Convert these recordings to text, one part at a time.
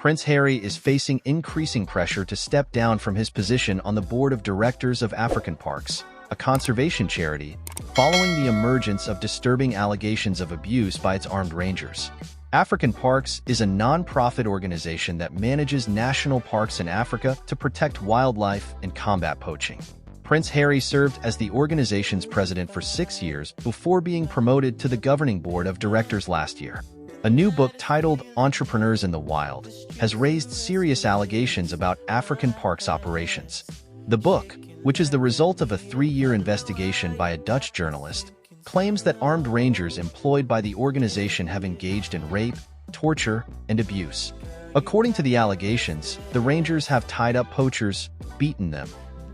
Prince Harry is facing increasing pressure to step down from his position on the board of directors of African Parks, a conservation charity, following the emergence of disturbing allegations of abuse by its armed rangers. African Parks is a non-profit organization that manages national parks in Africa to protect wildlife and combat poaching. Prince Harry served as the organization's president for 6 years before being promoted to the governing board of directors last year. A new book titled Entrepreneurs in the Wild has raised serious allegations about African Parks operations. The book, which is the result of a 3-year investigation by a Dutch journalist, claims that armed rangers employed by the organization have engaged in rape, torture, and abuse. According to the allegations, the rangers have tied up poachers, beaten them,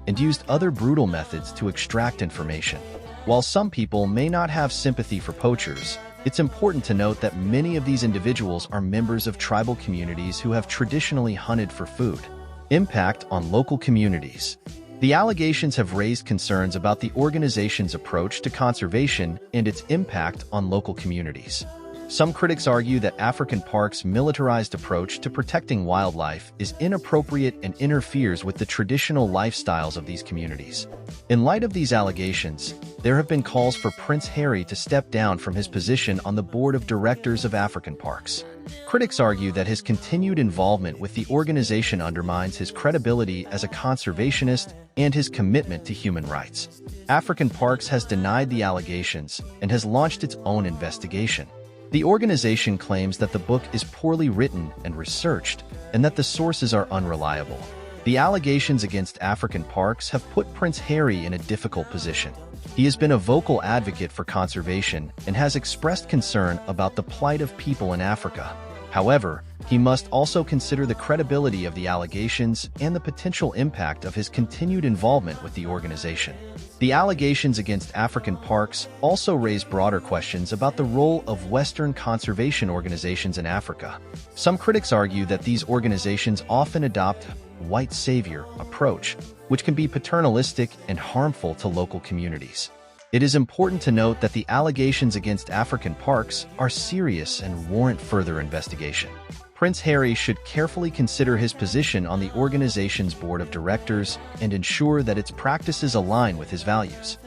and used other brutal methods to extract information. While some people may not have sympathy for poachers, it's important to note that many of these individuals are members of tribal communities who have traditionally hunted for food. Impact on local communities. The allegations have raised concerns about the organization's approach to conservation and its impact on local communities. Some critics argue that African Parks' militarized approach to protecting wildlife is inappropriate and interferes with the traditional lifestyles of these communities. In light of these allegations, there have been calls for Prince Harry to step down from his position on the board of directors of African Parks. Critics argue that his continued involvement with the organization undermines his credibility as a conservationist and his commitment to human rights. African Parks has denied the allegations and has launched its own investigation. The organization claims that the book is poorly written and researched, and that the sources are unreliable. The allegations against African Parks have put Prince Harry in a difficult position. He has been a vocal advocate for conservation and has expressed concern about the plight of people in Africa. However, he must also consider the credibility of the allegations and the potential impact of his continued involvement with the organization. The allegations against African Parks also raise broader questions about the role of Western conservation organizations in Africa. Some critics argue that these organizations often adopt a white savior approach, which can be paternalistic and harmful to local communities. It is important to note that the allegations against African Parks are serious and warrant further investigation. Prince Harry should carefully consider his position on the organization's board of directors and ensure that its practices align with his values.